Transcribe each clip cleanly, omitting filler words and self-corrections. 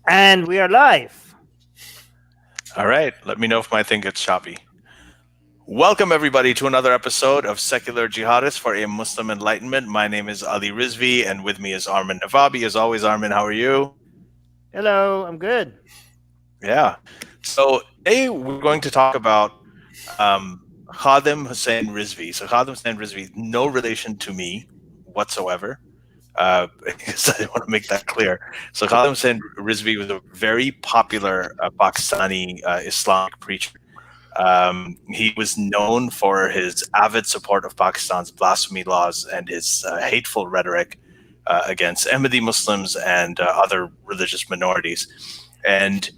And we are live. All right, let me know if my thing gets choppy. Welcome, everybody, to another episode of Secular Jihadists for a Muslim Enlightenment. My name is Ali Rizvi, and with me is Armin Navabi. As always, Armin, how are you? Hello, I'm good. Yeah. So today we're going to talk about Khadim Hussain Rizvi. So Khadim Hussain Rizvi, no relation to me whatsoever. Because I want to make that clear. So Khadim Hussain Rizvi was a very popular Pakistani Islamic preacher. He was known for his avid support of Pakistan's blasphemy laws and his hateful rhetoric against Ahmadi Muslims and other religious minorities. And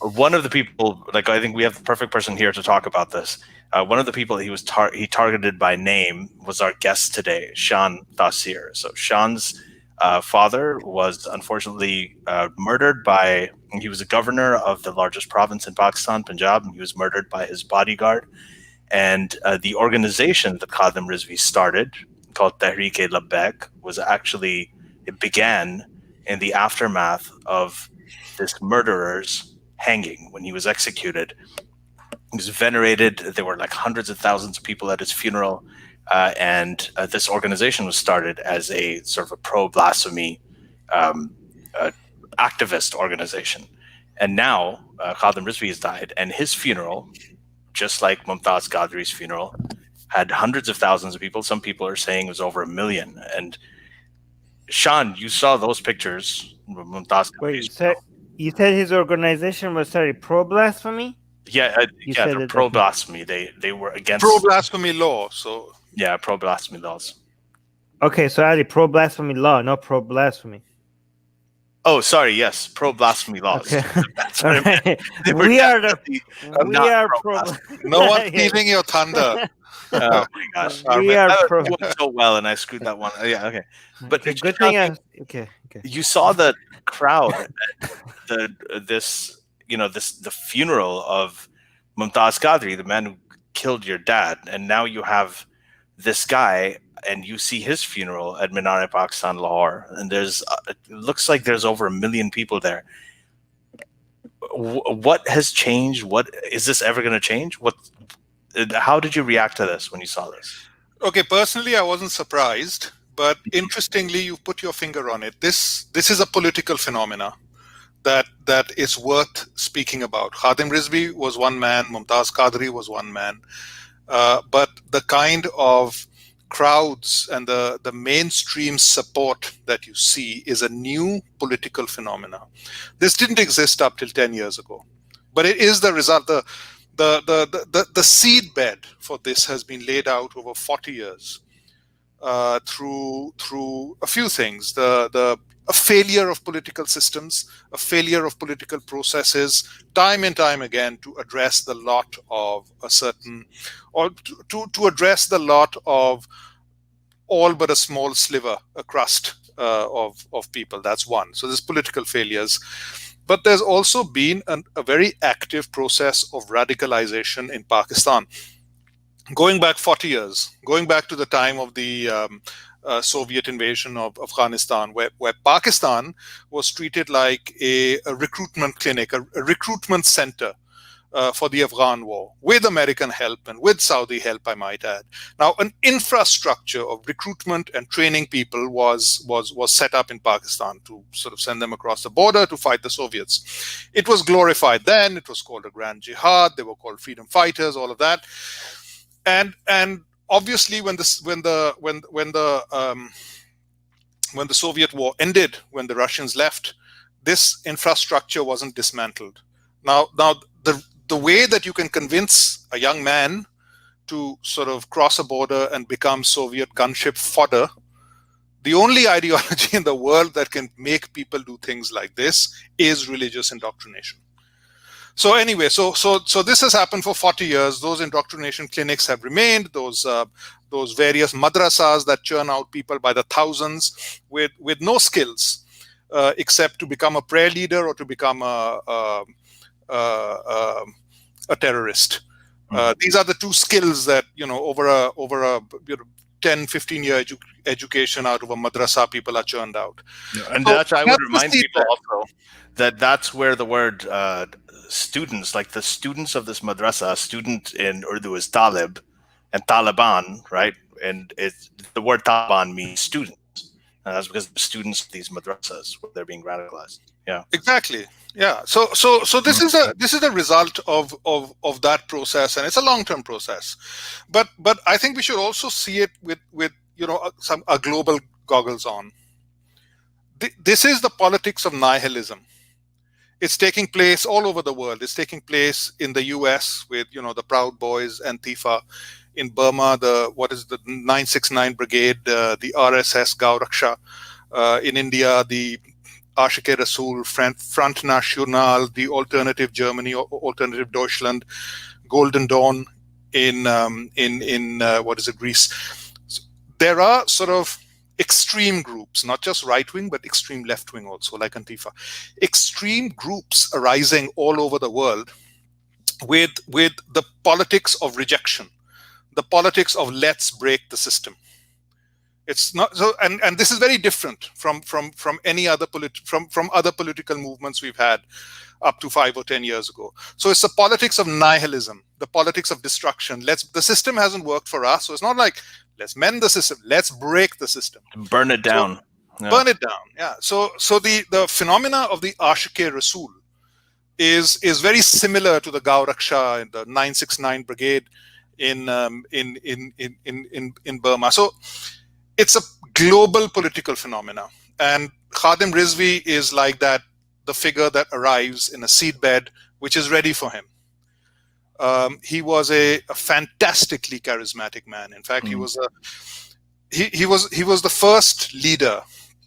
one of the people, like I think we have the perfect person here to talk about this. One of the people he was he targeted by name was our guest today, Shaan Taseer. So Shaan's father was unfortunately murdered by. He was a governor of the largest province in Pakistan, Punjab, and he was murdered by his bodyguard. And the organization that Khadim Rizvi started, called Tehreek-e-Labbaik, it began in the aftermath of this murderer's hanging when he was executed. He was venerated. There were like hundreds of thousands of people at his funeral. And this organization was started as a sort of a pro-blasphemy activist organization. And now Khadim Rizvi has died, and his funeral, just like Mumtaz Qadri's funeral, had hundreds of thousands of people. Some people are saying it was over 1 million. And Shaan, you saw those pictures of Mumtaz Qadri's funeral. You said his organization was pro-blasphemy? Yeah, they're pro-blasphemy. They were against pro-blasphemy law. So yeah, pro-blasphemy laws. Okay, so Ali, pro-blasphemy law, not pro-blasphemy. Oh, sorry. Yes, pro-blasphemy laws. Okay. That's what I meant. We are pro. No one's stealing your thunder. Oh my gosh! We are I pro. was doing so well, and I screwed that one. Yeah, okay. But Okay, good thing. Okay. You saw the crowd at the funeral of Mumtaz Qadri, the man who killed your dad, and now you have this guy, and you see his funeral at Minar-e Pakistan, Lahore, and it looks like there's over 1 million people there. What has changed? What is this ever going to change? How did you react to this when you saw this? Okay, personally, I wasn't surprised, but interestingly, you put your finger on it. This is a political phenomena that is worth speaking about. Khadim Rizvi was one man, Mumtaz Qadri was one man, but the kind of crowds and the mainstream support that you see is a new political phenomena. This didn't exist up till 10 years ago, but it is the result. The seed bed for this has been laid out over 40 years through a few things. A failure of political systems, a failure of political processes, time and time again, to address the lot of a certain, or to address the lot of all but a small sliver, a crust of people. That's one. So there's political failures. But there's also been a very active process of radicalization in Pakistan, going back 40 years, going back to the time of the Soviet invasion of Afghanistan, where Pakistan was treated like a recruitment clinic, a recruitment center for the Afghan war, with American help and with Saudi help, I might add. Now, an infrastructure of recruitment and training people was set up in Pakistan to sort of send them across the border to fight the Soviets. It was glorified then. It was called a grand jihad. They were called freedom fighters. All of that, and obviously, when the Soviet war ended, when the Russians left, this infrastructure wasn't dismantled. Now the way that you can convince a young man to sort of cross a border and become Soviet gunship fodder, the only ideology in the world that can make people do things like this is religious indoctrination. So anyway, so this has happened for 40 years. Those indoctrination clinics have remained. Those various madrasas that churn out people by the thousands with no skills except to become a prayer leader or to become a terrorist. These are the two skills that over a 10, 15-year education out of a madrasa, people are churned out. And So I would the remind people feedback. also that that's where the word students, like the students of this madrasa, student in Urdu is talib, and Taliban, right? And the word Taliban means students. And that's because the students of these madrasas, where they're being radicalized. Yeah. Exactly. Yeah. So this is a result of that process, and it's a long-term process. But I think we should also see it with a global goggles on. This is the politics of nihilism. It's taking place all over the world. It's taking place in the US with the Proud Boys, Antifa. In Burma, the 969 Brigade, the RSS Gauraksha. In India, the Ashike Rasool, Front National, the Alternative Germany, Alternative Deutschland, Golden Dawn in Greece. So there are sort of extreme groups, not just right-wing, but extreme left-wing also, like Antifa. Extreme groups arising all over the world with the politics of rejection, the politics of let's break the system. It's not so, and this is very different from any other from other political movements we've had up to 5 or 10 years ago. So it's the politics of nihilism, the politics of destruction. The system hasn't worked for us, so it's not like let's mend the system, let's break the system, burn it down. So, burn it down. Yeah. So the phenomena of the Ashike Rasool is very similar to the Gauraksha and the 969 Brigade in Burma. So it's a global political phenomena, and Khadim Rizvi is like that, the figure that arrives in a seedbed which is ready for him. He was a fantastically charismatic man. In fact, he was the first leader,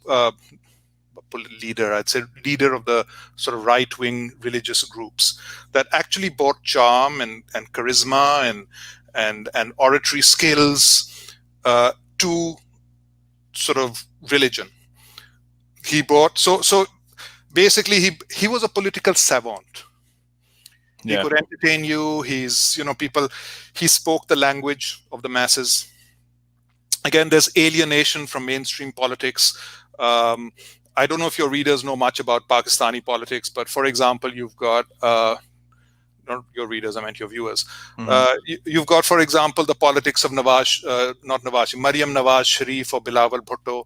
I'd say leader of the sort of right-wing religious groups that actually brought charm and charisma and oratory skills to sort of religion. He brought so basically he was a political savant. He could entertain you. He spoke the language of the masses. Again, there's alienation from mainstream politics. I don't know if your readers know much about Pakistani politics, but for example, you've got not your readers, I meant your viewers. You've got, for example, the politics of Maryam Nawaz Sharif or Bilawal Bhutto,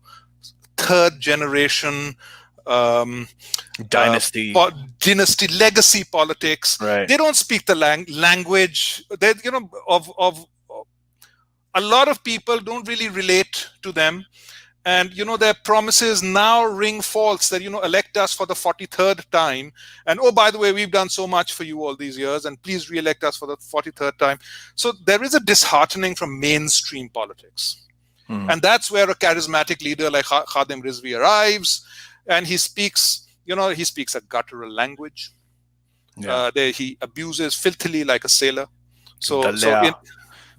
third generation dynasty legacy politics. Right. They don't speak the language. They, of a lot of people don't really relate to them. And, their promises now ring false that, elect us for the 43rd time. And, oh, by the way, we've done so much for you all these years, and please re-elect us for the 43rd time. So there is a disheartening from mainstream politics. And that's where a charismatic leader like Khadim Rizvi arrives. And he speaks, a guttural language. He abuses filthily like a sailor.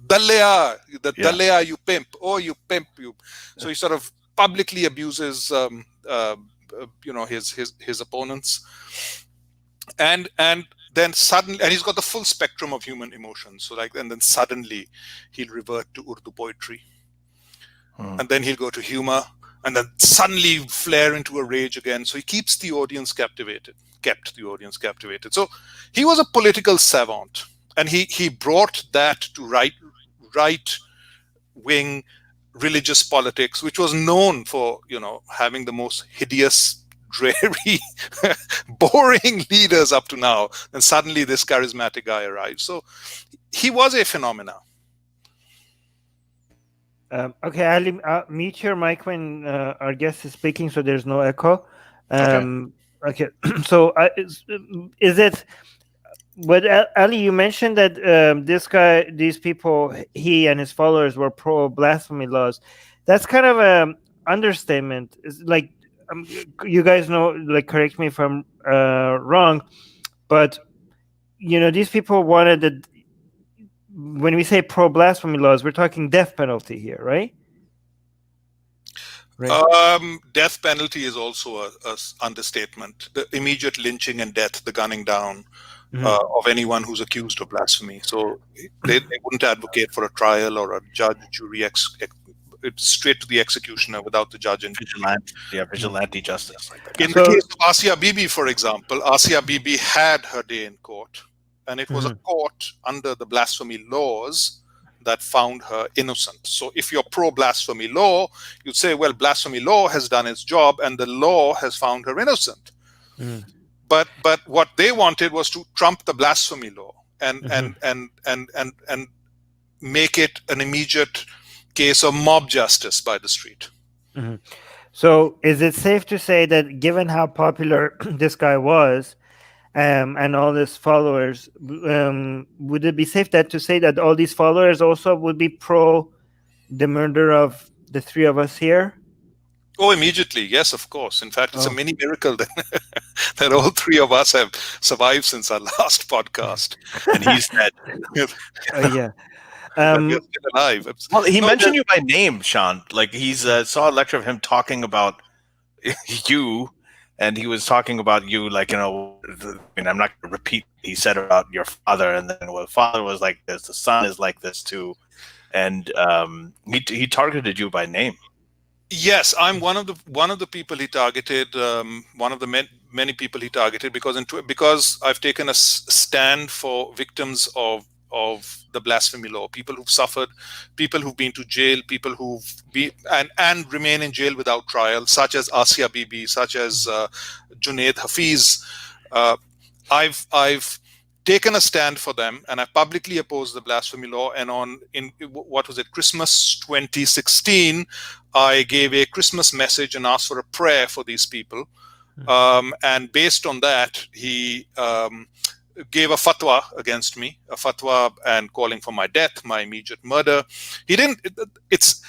Dalea, Dalea, you pimp. Oh, you pimp, you. So he sort of publicly abuses, his opponents, and then suddenly, and he's got the full spectrum of human emotions. So and then suddenly, he'll revert to Urdu poetry, and then he'll go to humor, and then suddenly flare into a rage again. So he keeps the audience captivated. Kept the audience captivated. So he was a political savant, and he brought that to right-wing religious politics, which was known for, having the most hideous, dreary, boring leaders up to now. And suddenly this charismatic guy arrives. So he was a phenomenon. Okay, Ali, mute your mic when our guest is speaking so there's no echo. Okay. So is it... But Ali, you mentioned that these people, he and his followers were pro blasphemy laws. That's kind of an understatement. It's like, you guys know, like, correct me if I'm wrong, but these people wanted when we say pro blasphemy laws, we're talking death penalty here, right? Death penalty is also a understatement. The immediate lynching and death, the gunning down. Of anyone who's accused of blasphemy. So they wouldn't advocate for a trial or a judge, jury, it's straight to the executioner without the judge in. Vigilante justice. Like that. In the case of Asia Bibi, for example, Asia Bibi had her day in court, and it was a court under the blasphemy laws that found her innocent. So if you're pro-blasphemy law, you'd say, well, blasphemy law has done its job and the law has found her innocent. But what they wanted was to trump the blasphemy law and make it an immediate case of mob justice by the street. So is it safe to say that given how popular this guy was, and all his followers, would it be safe to say that all these followers also would be pro the murder of the three of us here? Oh, immediately. Yes, of course. In fact, it's a mini miracle that all three of us have survived since our last podcast. And he's dead. We're still alive. Well, he mentioned you by name, Shaan. Like he's saw a lecture of him talking about you, and he was talking about you, like, you know, I mean, I'm not going to repeat what he said about your father, and then well, father was like this, the son is like this too, and he targeted you by name. Yes, I'm one of the people he targeted. One of the many people he targeted because I've taken a stand for victims of the blasphemy law, people who've suffered, people who've been to jail, people who've been and remain in jail without trial, such as Asia Bibi, such as Junaid Hafiz. I've taken a stand for them, and I publicly opposed the blasphemy law. And what was it, Christmas 2016, I gave a Christmas message and asked for a prayer for these people. And based on that, he gave a fatwa against me, a fatwa and calling for my death, my immediate murder. These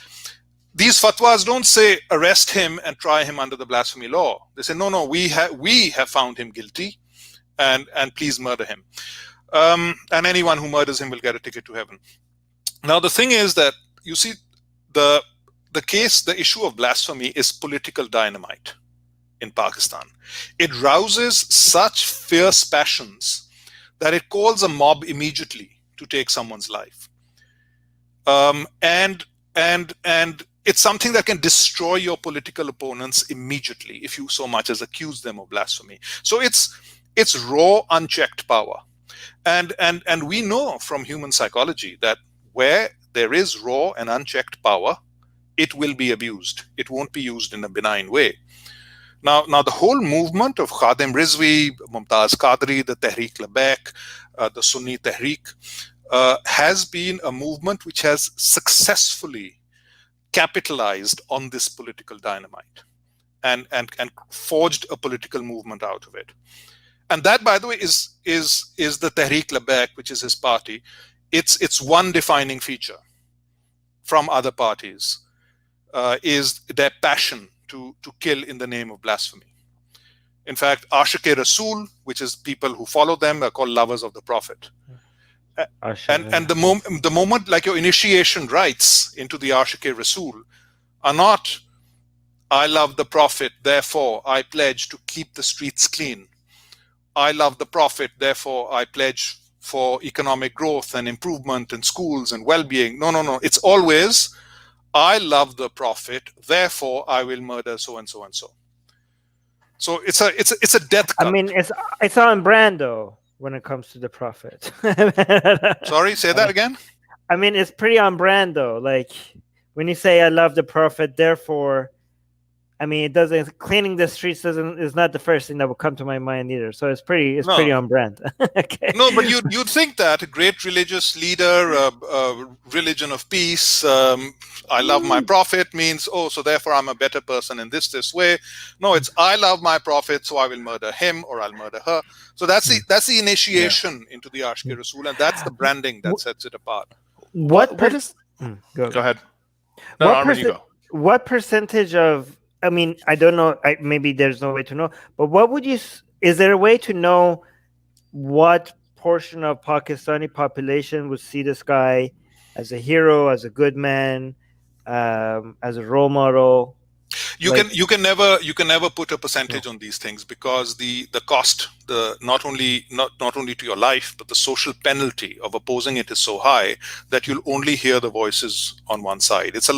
fatwas don't say arrest him and try him under the blasphemy law. They say, no, we have found him guilty, and please murder him. And anyone who murders him will get a ticket to heaven. Now, the thing is that, you see, the issue of blasphemy is political dynamite in Pakistan. It rouses such fierce passions that it calls a mob immediately to take someone's life. And it's something that can destroy your political opponents immediately if you so much as accuse them of blasphemy. So it's raw, unchecked power. And we know from human psychology that where there is raw and unchecked power, it will be abused. It won't be used in a benign way. Now the whole movement of Khadim Rizvi, Mumtaz Qadri, the Tehreek Labbaik, the Sunni Tehreek, has been a movement which has successfully capitalized on this political dynamite and forged a political movement out of it. And that, by the way, is the Tehreek Labbaik, which is his party. It's one defining feature from other parties, is their passion to kill in the name of blasphemy. In fact, Ashike Rasool, which is people who follow them, are called lovers of the Prophet. And the moment, like your initiation rites into the Ashike Rasool are not, I love the Prophet, therefore I pledge to keep the streets clean. I love the Prophet, therefore I pledge for economic growth and improvement in schools and well-being. No. It's always, I love the Prophet, therefore I will murder so and so and so. So it's a death cult. I mean, it's on brand though when it comes to the Prophet. Sorry, say that again. I mean, it's pretty on brand though. Like when you say I love the Prophet, therefore, I mean, cleaning the streets is not the first thing that will come to my mind either. So it's pretty on brand. Okay. No, but you'd think that a great religious leader, a religion of peace, I love my Prophet means, so therefore I'm a better person in this way. No, it's I love my Prophet, so I will murder him or I'll murder her. So that's the initiation into the Ashke Rasool, and that's the branding that sets it apart. Go ahead. What percentage of, I mean, I don't know, maybe there's no way to know, but is there a way to know what portion of Pakistani population would see this guy as a hero, as a good man, as a role model? You Like, can never put a percentage on these things, because the cost, the not only to your life, but the social penalty of opposing it is so high that you'll only hear the voices on one side. It's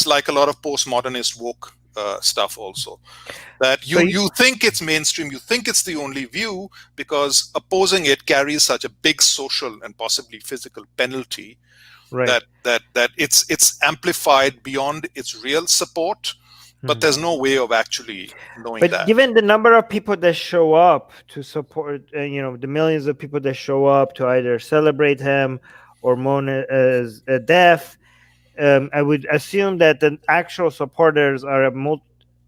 like a lot of postmodernist woke stuff also, that so you think it's mainstream, you think it's the only view, because opposing it carries such a big social and possibly physical penalty, right. that it's amplified beyond its real support, but there's no way of actually knowing But that. given the number of people that show up to support, the millions of people that show up to either celebrate him or mourn his death, I would assume that the actual supporters are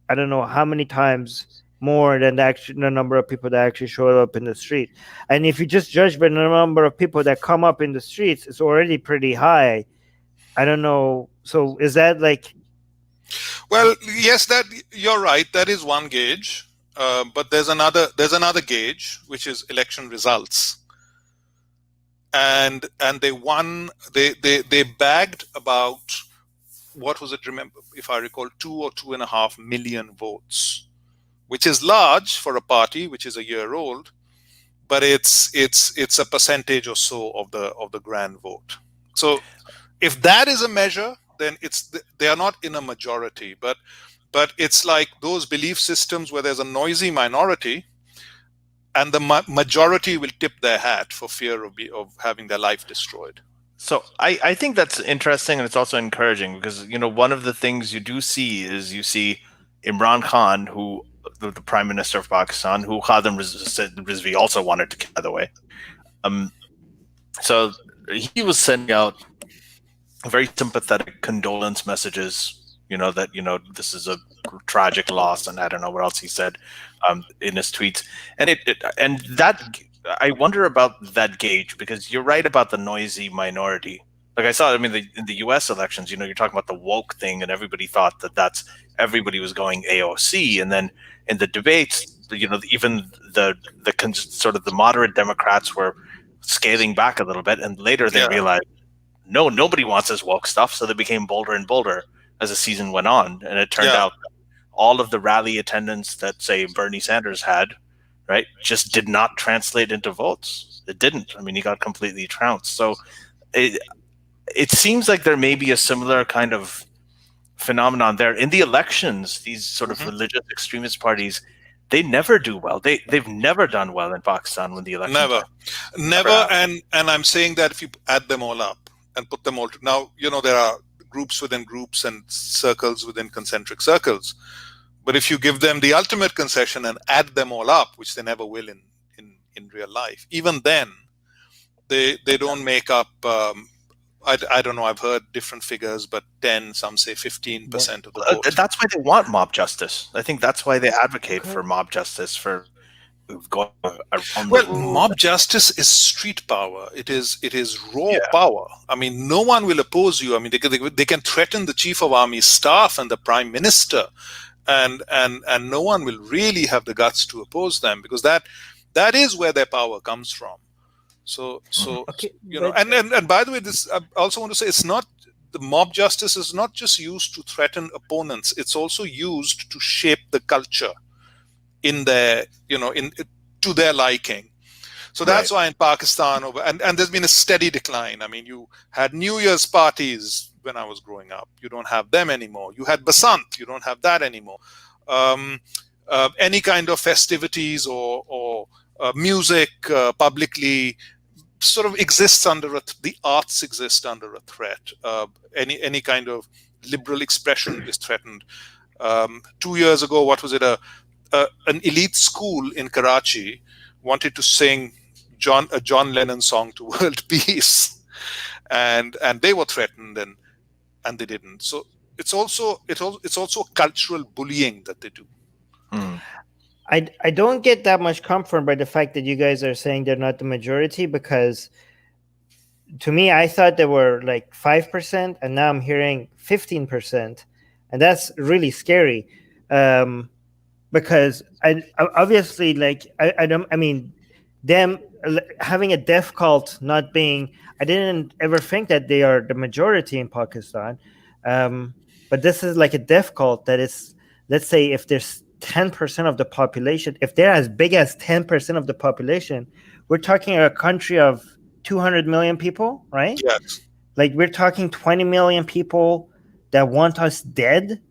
I don't know how many times more than the number of people that actually show up in the street. And if you just judge by the number of people that come up in the streets, it's already pretty high. I don't know. So is that like? Well, yes, that you're right. That is one gauge, but there's another gauge, which is election results. And they won. They bagged about, what was it? Remember, if I recall, 2 or 2.5 million votes, which is large for a party which is a year old, but it's a percentage or so of the grand vote. So if that is a measure, then they are not in a majority, but it's like those belief systems where there's a noisy minority, and the majority will tip their hat for fear of having their life destroyed. So I think that's interesting, and it's also encouraging, because one of the things you do see is you see Imran Khan, who the Prime Minister of Pakistan, who Khadim Rizvi also wanted to kill, by the way. So he was sending out very sympathetic condolence messages, that this is a tragic loss, and I don't know what else he said in his tweets, and that I wonder about that gauge, because you're right about the noisy minority. Like I saw, in the U.S. elections, you're talking about the woke thing, and everybody thought everybody was going AOC, and then in the debates, even the sort of the moderate Democrats were scaling back a little bit, and later they realized, no, nobody wants this woke stuff, so they became bolder and bolder as the season went on, and it turned out that all of the rally attendance that, say, Bernie Sanders had, right, just did not translate into votes. It didn't. He got completely trounced. So it seems like there may be a similar kind of phenomenon there. In the elections, these sort of religious extremist parties, they never do well. They've never done well in Pakistan when the elections never. And I'm saying that if you add them all up and put them all now, there are groups within groups and circles within concentric circles. But if you give them the ultimate concession and add them all up, which they never will in real life, even then, they don't make up. I don't know. I've heard different figures, but 10, some say 15% of the vote. That's why they want mob justice. I think that's why they advocate for mob justice, for going around. Well, mob justice is street power. It is raw power. No one will oppose you. They can threaten the chief of army staff and the prime minister, and no one will really have the guts to oppose them, because that is where their power comes from. So Okay, and by the way, this I also want to say, it's not, the mob justice is not just used to threaten opponents. It's also used to shape the culture in their, to their liking. So that's why in Pakistan, and there's been a steady decline. You had New Year's parties when I was growing up. You don't have them anymore. You had Basant. You don't have that anymore. Any kind of festivities or music publicly sort of exists under the arts exist under a threat. Any kind of liberal expression is threatened. 2 years ago, what was it? An elite school in Karachi wanted to sing a John Lennon song to world peace, and they were threatened, and they didn't. So it's also cultural bullying that they do. I don't get that much comfort by the fact that you guys are saying they're not the majority, because to me, I thought they were like 5%, and now I'm hearing 15%, and that's really scary. Because I obviously, them having a death cult not being, I didn't ever think that they are the majority in Pakistan. But this is like a death cult that is, let's say, if there's 10% of the population, if they're as big as 10% of the population, we're talking a country of 200 million people, right? Yes. Like we're talking 20 million people that want us dead.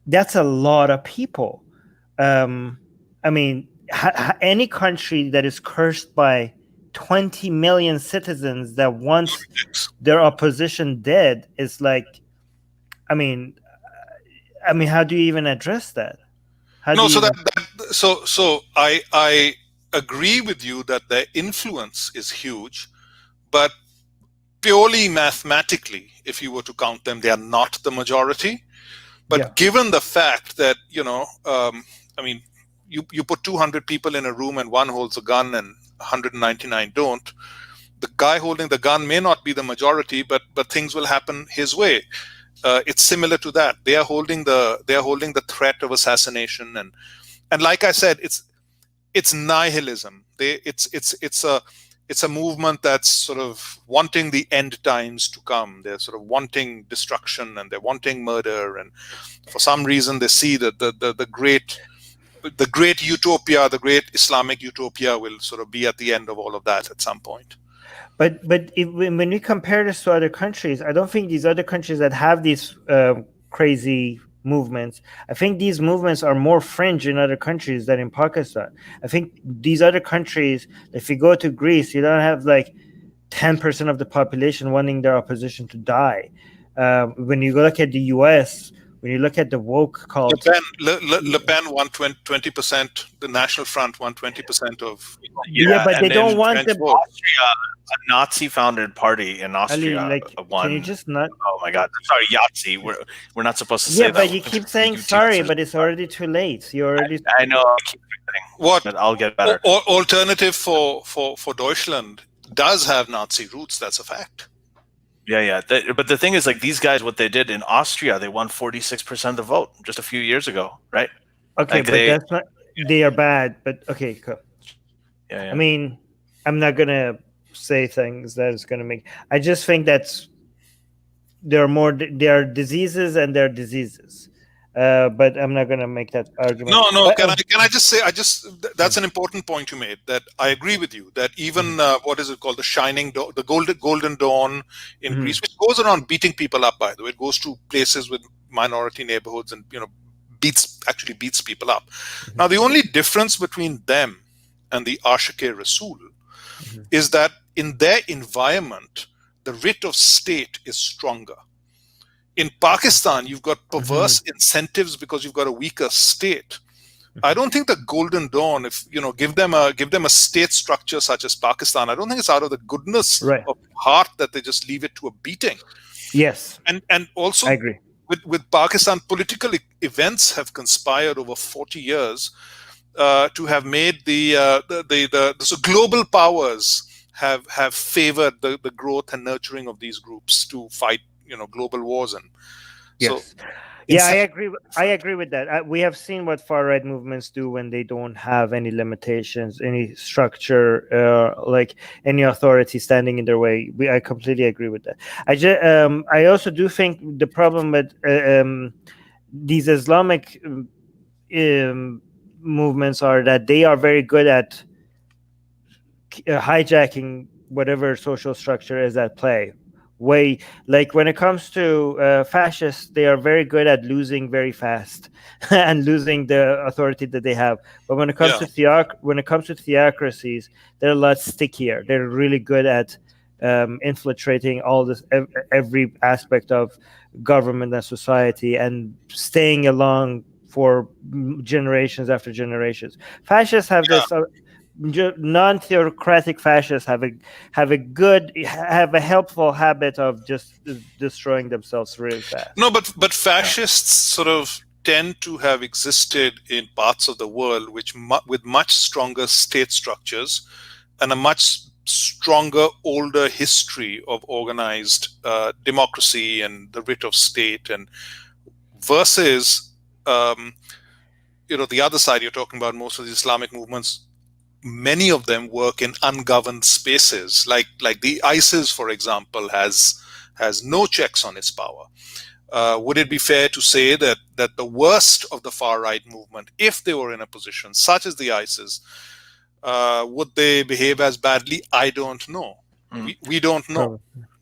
That's a lot of people. I mean, any country that is cursed by 20 million citizens that wants their opposition dead is like, I mean, how do you even address that? How do No, you so even... so I agree with you that their influence is huge, but purely mathematically, if you were to count them, they are not the majority. But Yeah. given the fact that, I mean, you put 200 people in a room and one holds a gun and 199 don't, the guy holding the gun may not be the majority, but things will happen his way. It's similar to that. They are holding the threat of assassination, and like I said, it's nihilism. It's a movement that's sort of wanting the end times to come. They're sort of wanting destruction and they're wanting murder, and for some reason they see that the great utopia, the great Islamic utopia, will sort of be at the end of all of that at some point. But when we compare this to other countries, I don't think these other countries that have these crazy movements, I think these movements are more fringe in other countries than in Pakistan. I think these other countries, if you go to Greece, you don't have like 10% of the population wanting their opposition to die. When you look at the US, when you look at the woke cult, Le Pen won 20%. The National Front won 20% of. Yeah, but they don't want the Austria, a Nazi-founded party in Austria Ali, like, won. can you just not? Oh my God! Sorry, Yahtzee. We're not supposed to say that. Yeah, but you keep saying sorry, but it's already too late. You already. I know. I keep forgetting. What? But I'll get better. Alternative for Deutschland does have Nazi roots. That's a fact. Yeah. But the thing is, like, these guys, what they did in Austria, they won 46% of the vote just a few years ago, right? Okay, like but that's not. They are bad, but okay, cool. Yeah. I mean, I'm not gonna say things that is gonna make. I just think that's there are diseases and there are diseases. But I'm not going to make that argument. No. Can I just say? That's an important point you made. That I agree with you. That even what is it called, the Golden Dawn in Greece, which goes around beating people up. By the way, it goes to places with minority neighborhoods and beats people up. Now, the only difference between them and the Ashike Rasul is that in their environment, the writ of state is stronger. In Pakistan, you've got perverse incentives because you've got a weaker state. I don't think the Golden Dawn, if give them a state structure such as Pakistan, I don't think it's out of the goodness of heart that they just leave it to a beating. Yes, and also I agree. With Pakistan, political events have conspired over 40 years to have made so global powers have favored the growth and nurturing of these groups to fight global wars. And yes. So yeah, I agree with that. We have seen what far right movements do when they don't have any limitations, any structure, like any authority standing in their way. I completely agree with that. I also do think the problem with these Islamic movements are that they are very good at hijacking whatever social structure is at play. Like when it comes to fascists, they are very good at losing very fast and losing the authority that they have. But when it comes to theocracies, they're a lot stickier. They're really good at infiltrating all this, every aspect of government and society, and staying along for generations after generations. Fascists have this. Non-theocratic fascists have a helpful habit of just destroying themselves really fast. No, but fascists sort of tend to have existed in parts of the world with much stronger state structures and a much stronger, older history of organized democracy and the writ of state, and versus the other side you're talking about. Most of the Islamic movements, many of them work in ungoverned spaces, like the ISIS, for example, has no checks on its power. would it be fair to say that the worst of the far-right movement, if they were in a position such as the ISIS, would they behave as badly? I don't know. We don't know.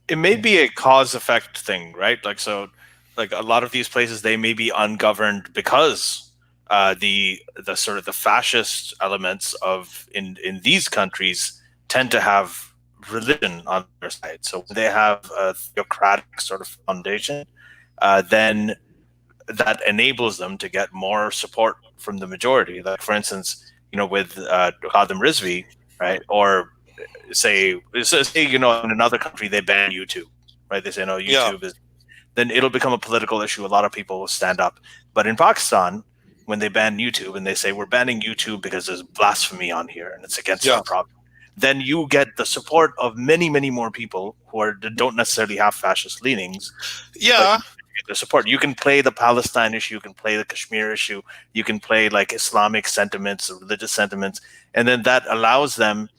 It may be a cause-effect thing, right? Like, so, like a lot of these places, they may be ungoverned because the sort of the fascist elements of in these countries tend to have religion on their side. So when they have a theocratic sort of foundation, then that enables them to get more support from the majority. Like, for instance, with Khadim Rizvi, right? Or say, in another country they ban YouTube, right? They say no, YouTube is. Then it'll become a political issue. A lot of people will stand up. But in Pakistan, when they ban YouTube and they say we're banning YouTube because there's blasphemy on here and it's against our problem, then you get the support of many, many more people who don't necessarily have fascist leanings. Yeah. The support. You can play the Palestine issue, you can play the Kashmir issue, you can play like Islamic sentiments, religious sentiments, and then that allows them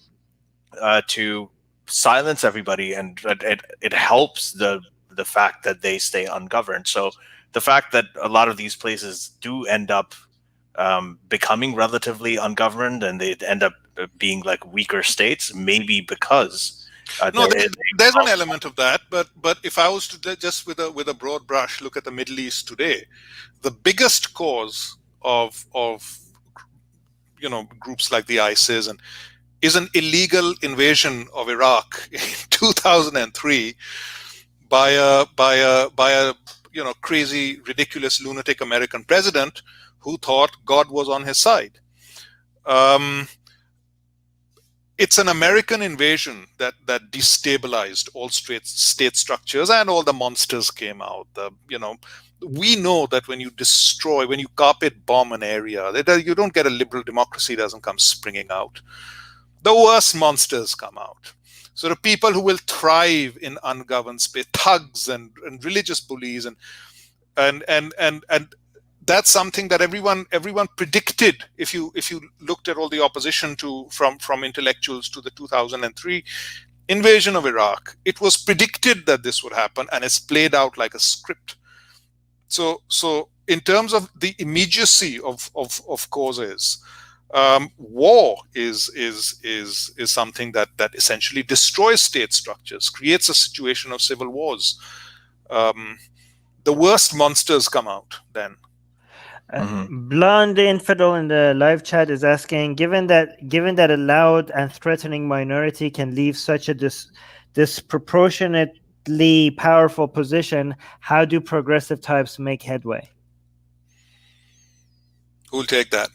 to silence everybody, and it helps the fact that they stay ungoverned. So the fact that a lot of these places do end up becoming relatively ungoverned and they end up being like weaker states, maybe because there's an element of that, but if I was to just with a broad brush look at the Middle East today, the biggest cause of groups like the ISIS is an illegal invasion of Iraq in 2003 by a crazy, ridiculous, lunatic American president who thought God was on his side. It's an American invasion that destabilized all state structures, and all the monsters came out. We know that when you carpet bomb an area, you don't get a liberal democracy doesn't come springing out. The worst monsters come out. So the people who will thrive in ungoverned space, thugs and religious bullies, and that's something that everyone predicted. If you looked at all the opposition from intellectuals to the 2003 invasion of Iraq, it was predicted that this would happen, and it's played out like a script. So in terms of the immediacy of causes, war is something that essentially destroys state structures, creates a situation of civil wars. The worst monsters come out then. Blonde Infidel in the live chat is asking, given that a loud and threatening minority can leave such a disproportionately powerful position, how do progressive types make headway? Who'll take that?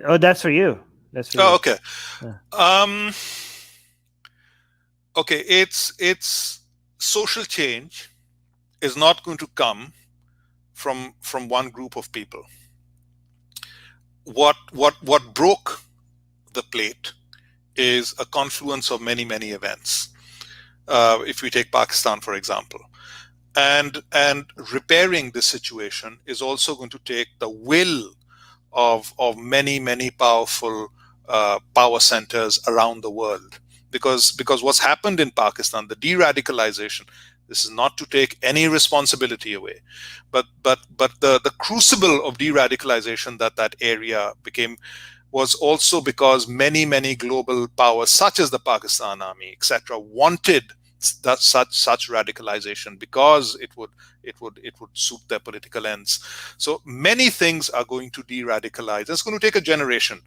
Oh, that's for you. That's for you. Okay. Yeah. Okay, it's social change is not going to come from one group of people. What broke the plate is a confluence of many events. If we take Pakistan, for example, and repairing this situation is also going to take the will of many powerful power centers around the world, because what's happened in Pakistan, the de-radicalization, this is not to take any responsibility away, but the crucible of de-radicalization that area became was also because many global powers, such as the Pakistan Army, etc., wanted that such radicalization because it would suit their political ends. So many things are going to de-radicalize. It's going to take a generation.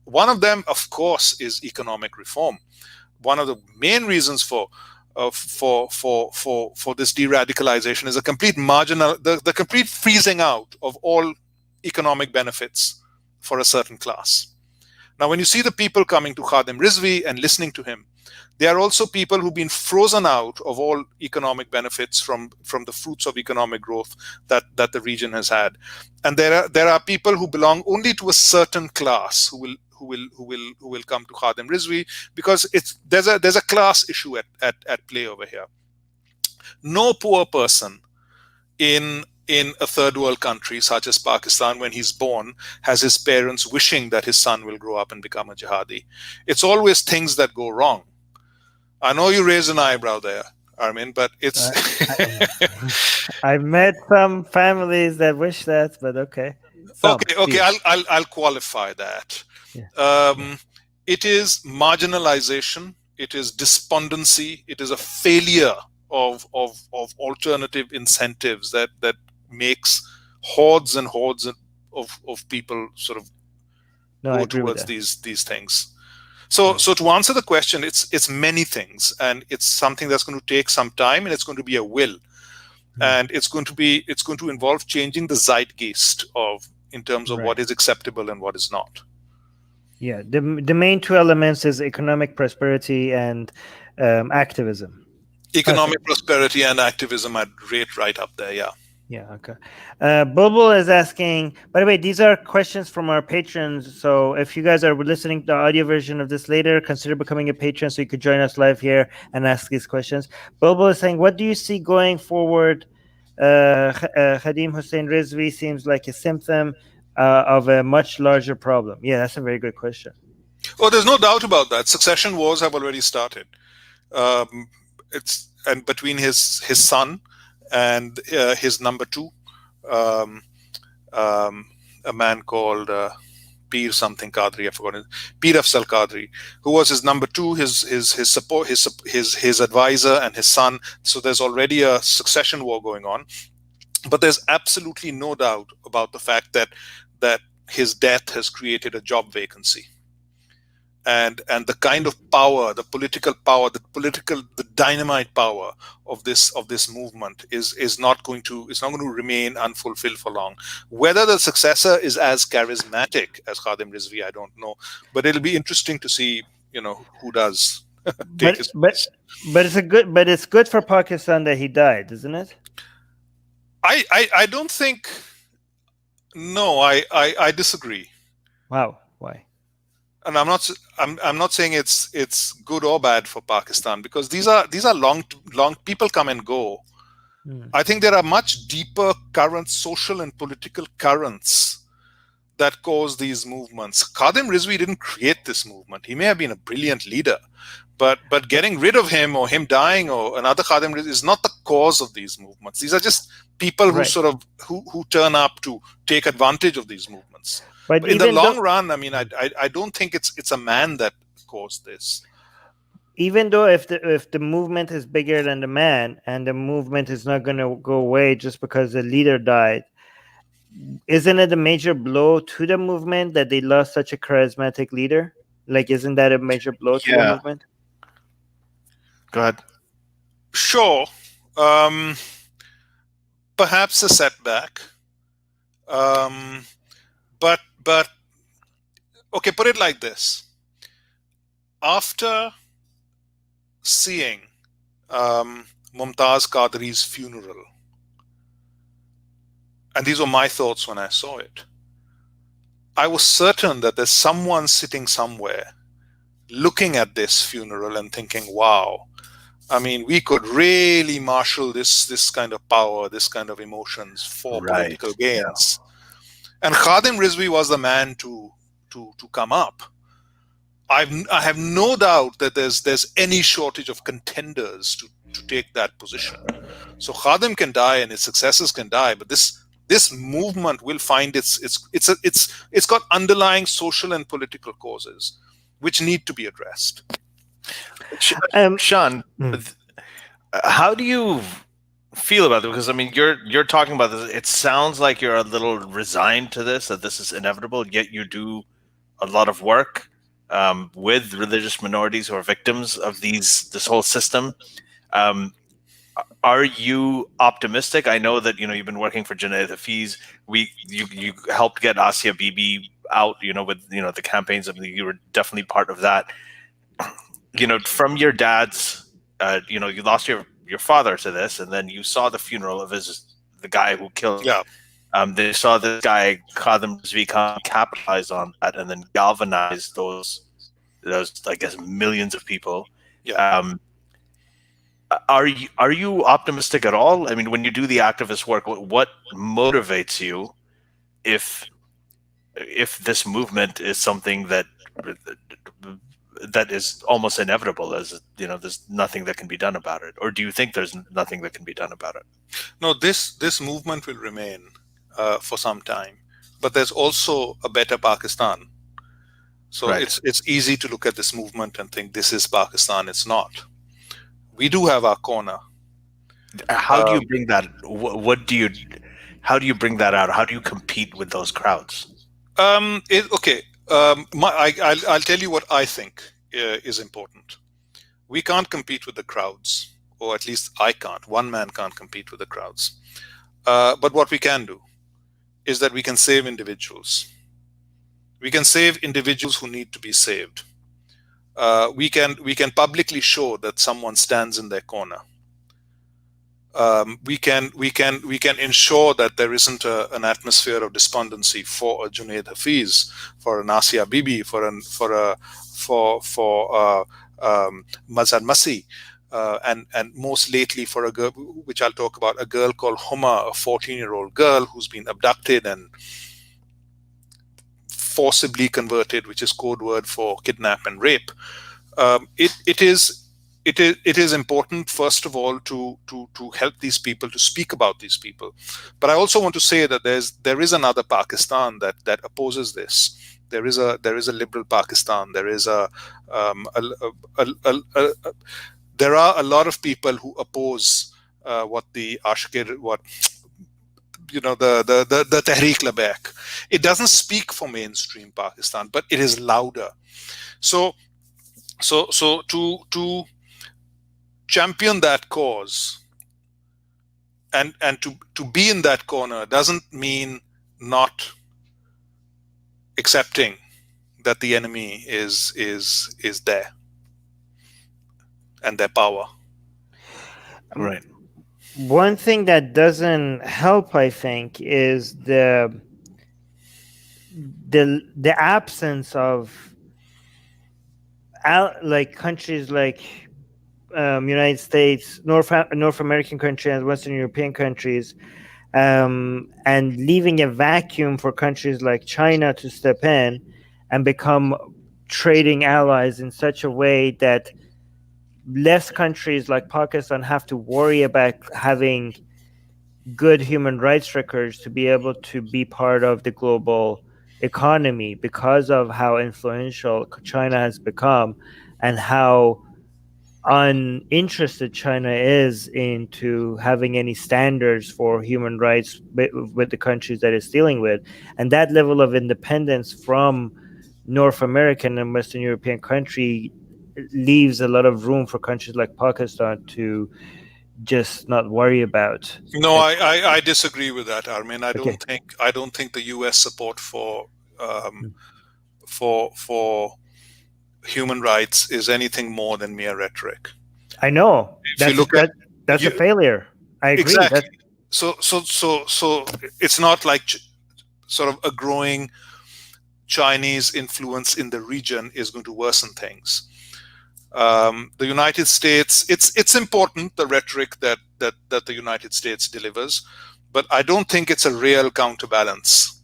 One of them, of course, is economic reform. One of the main reasons for this de-radicalization is the complete freezing out of all economic benefits for a certain class. Now, when you see the people coming to Khadim Rizvi and listening to him, they are also people who've been frozen out of all economic benefits from the fruits of economic growth that the region has had. And there are people who belong only to a certain class who will come to Khadim Rizvi, because there's a class issue at play over here. No poor person in a third world country such as Pakistan, when he's born, has his parents wishing that his son will grow up and become a jihadi. It's always things that go wrong. I know you raised an eyebrow there. Armin, but it's I've met some families that wish that, but okay. Some okay. Okay, few. I'll qualify that. Yeah. Yeah. It is marginalization. It is despondency. It is a failure of alternative incentives that makes hordes and hordes of people sort of No, I go agree with towards that. these things. So to answer the question, it's many things, and it's something that's going to take some time, and it's going to be a will, and it's going to involve changing the zeitgeist of in terms of what Right. is acceptable and what is not. Yeah. The main two elements is economic prosperity and activism. Economic prosperity and activism I'd rate right up there. Yeah. Yeah, okay. Bulbul is asking, by the way, these are questions from our patrons. So if you guys are listening to the audio version of this later, consider becoming a patron so you could join us live here and ask these questions. Bulbul is saying, what do you see going forward? Khadim Hussain Rizvi seems like a symptom of a much larger problem. Yeah, that's a very good question. Oh, there's no doubt about that. Succession wars have already started. It's and between his son and his number two, um, a man called Peer something Qadri, I forgot it. Peer Afzal Qadri, who was his number two, his support, his advisor, and his son. So there's already a succession war going on. But there's absolutely no doubt about the fact that his death has created a job vacancy. And the kind of power, the political power, the dynamite power of this movement is not going to remain unfulfilled for long. Whether the successor is as charismatic as Khadim Rizvi, I don't know, but it'll be interesting to see, who does take his place. But it's good for Pakistan that he died, isn't it? I don't think. No, I disagree. Wow, why? And I'm not saying it's good or bad for Pakistan, because these are long people come and go. I think there are much deeper currents, social and political currents, that cause these movements. Khadim Rizvi didn't create this movement. He may have been a brilliant leader, but getting rid of him or him dying or another Khadim Rizvi is not the cause of these movements. These are just people who sort of who turn up to take advantage of these movements. But in the long run, I mean, I don't think it's a man that caused this. Even though if the movement is bigger than the man, and the movement is not going to go away just because the leader died, isn't it a major blow to the movement that they lost such a charismatic leader? Like, isn't that a major blow to the movement? Go ahead. Sure. Perhaps a setback. But okay, put it like this. After seeing Mumtaz Qadri's funeral, and these were my thoughts when I saw it, I was certain that there's someone sitting somewhere looking at this funeral and thinking, wow, I mean, we could really marshal this kind of power, this kind of emotions for political gains. Yeah. And Khadim Rizvi was the man to come up. I have no doubt that there's any shortage of contenders to take that position. So Khadim can die and his successors can die, but this movement will find it's got underlying social and political causes which need to be addressed. Shaan, how do you feel about it? Because I mean, you're talking about this. It sounds like you're a little resigned to this, that this is inevitable. Yet you do a lot of work with religious minorities who are victims of this whole system. Are you optimistic? I know that you've been working for Junaid Hafiz. You helped get Asia Bibi out. With the campaigns. I mean, you were definitely part of that. From your dad's, you lost your father to this, and then you saw the funeral of the guy who killed him. Yeah. They saw this guy, Khadim Rizvi, capitalize on that and then galvanize those I guess millions of people. Yeah. Are you optimistic at all? I mean, when you do the activist work, what motivates you if this movement is something that that is almost inevitable, as there's nothing that can be done about it? Or do you think there's nothing that can be done about it? No, this movement will remain for some time, but there's also a better Pakistan. So Right. it's easy to look at this movement and think this is Pakistan. It's not. We do have our corner. How do you bring that? How do you bring that out? How do you compete with those crowds? Okay. I'll tell you what I think is important. We can't compete with the crowds, or at least I can't. One man can't compete with the crowds. But what we can do is that we can save individuals. We can save individuals who need to be saved. We can publicly show that someone stands in their corner. We can ensure that there isn't an atmosphere of despondency for a Junaid Hafiz, for an Asia Bibi, for Mazhar Masih, and most lately for a girl, which I'll talk about, a girl called Huma, a 14-year-old girl who's been abducted and forcibly converted, which is code word for kidnap and rape. It is important, first of all, to help these people, to speak about these people. But I also want to say that there is another Pakistan that opposes this. There is a liberal Pakistan. There are a lot of people who oppose the Tehreek Labbaik. It doesn't speak for mainstream Pakistan, but it is louder. So to champion that cause and to be in that corner doesn't mean not accepting that the enemy is there and their power. Right. One thing that doesn't help, I think, is the absence of like countries like United States, North American countries, Western European countries, and leaving a vacuum for countries like China to step in and become trading allies in such a way that less countries like Pakistan have to worry about having good human rights records to be able to be part of the global economy because of how influential China has become and how uninterested China is into having any standards for human rights with the countries that it's dealing with. And that level of independence from North American and Western European country leaves a lot of room for countries like Pakistan to just not worry about. No, I disagree with that, Armin. I don't think the U.S. support for human rights is anything more than mere rhetoric. I know. If you look at that's a failure. I agree. Exactly. So it's not like sort of a growing Chinese influence in the region is going to worsen things. The United States, it's important, the rhetoric that the United States delivers, but I don't think it's a real counterbalance,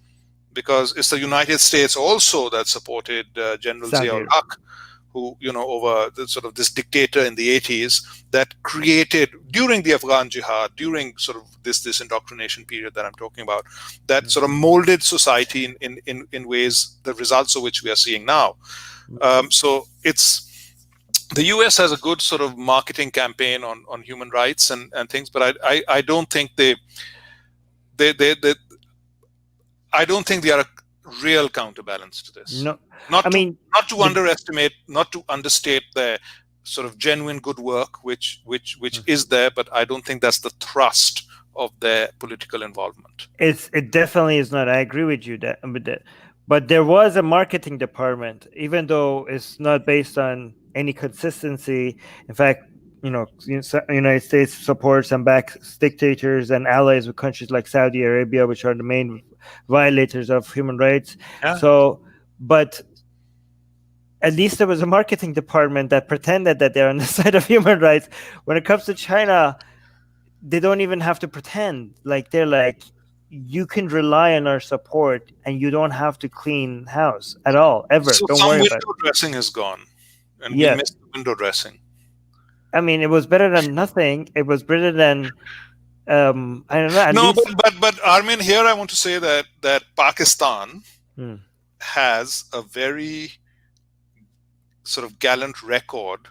because it's the United States also that supported General Zia-ul Haq, who, over this dictator in the 80s that created, during the Afghan Jihad, during sort of this indoctrination period that I'm talking about, that sort of molded society in ways, the results of which we are seeing now. So the US has a good sort of marketing campaign on human rights and things, but I don't think they I don't think they are a real counterbalance to this. No, not to underestimate, not to understate their sort of genuine good work, which is there, but I don't think that's the thrust of their political involvement. It definitely is not. I agree with you but there was a marketing department, even though it's not based on any consistency. In fact, United States supports and backs dictators and allies with countries like Saudi Arabia, which are the main violators of human rights. Yeah. So, but at least there was a marketing department that pretended that they're on the side of human rights. When it comes to China, they don't even have to pretend. Like, they're like, you can rely on our support and you don't have to clean house at all, ever. So don't some worry window about it. dressing is gone. and we Yeah, missed the window dressing. I mean, it was better than nothing. It was better than I don't know. At No, least. but Armin, here I want to say that Pakistan Hmm, has a very sort of gallant record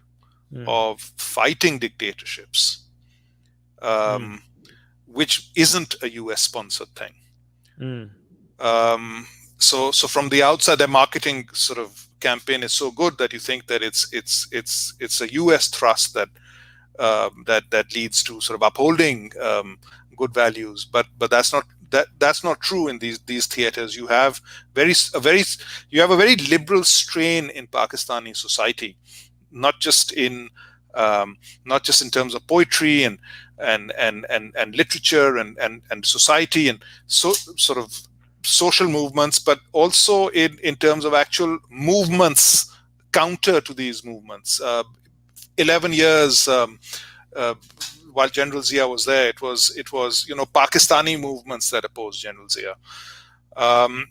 hmm, of fighting dictatorships, hmm, um, which isn't a US sponsored thing. hmm, Um, so from the outside, their marketing sort of campaign is so good that you think that it's a US thrust that leads to sort of upholding good values, but that's not true in these theaters. You have a very liberal strain in Pakistani society, not just in not just in terms of poetry and literature and society and so sort of social movements, but also in terms of actual movements counter to these movements. 11 years uh, while General Zia was there, it was Pakistani movements that opposed General Zia.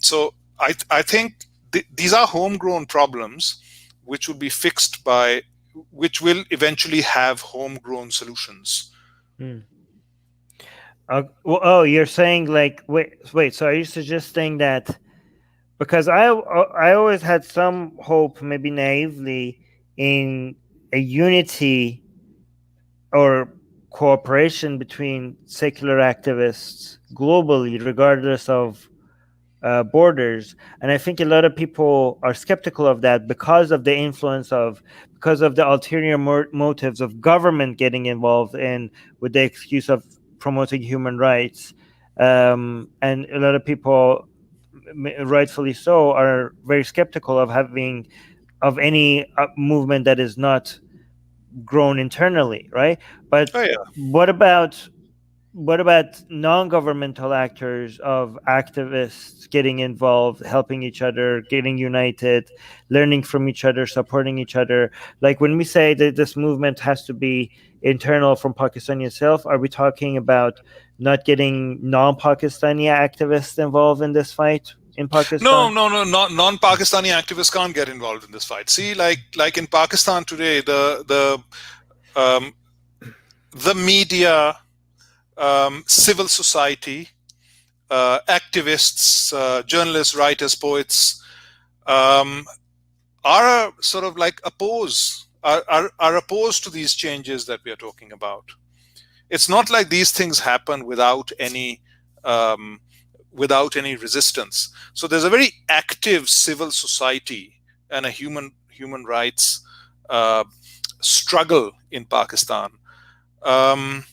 So I think these are homegrown problems, which will be fixed by which will eventually have homegrown solutions. hmm. Well, oh, you're saying like wait. So are you suggesting that because I always had some hope, maybe naively, in a unity or cooperation between secular activists globally, regardless of borders. And I think a lot of people are skeptical of that because of the influence of, because of the ulterior motives of government getting involved in with the excuse of promoting human rights. And a lot of people, rightfully so, are very skeptical of having of any movement that is not grown internally, right? But Oh yeah. what about what about non-governmental actors of activists getting involved, helping each other, getting united, learning from each other, supporting each other? Like when we say that this movement has to be internal from Pakistan itself, are we talking about not getting non-Pakistani activists involved in this fight in No, Pakistan? no, no, not non-Pakistani activists can't get involved in this fight. See, like in Pakistan today, the media, civil society, activists, journalists, writers, poets, um, are sort of like are opposed to these changes that we are talking about. It's not like these things happen um, without any resistance. So there's a very active civil society and a human rights uh, struggle in Pakistan. Um,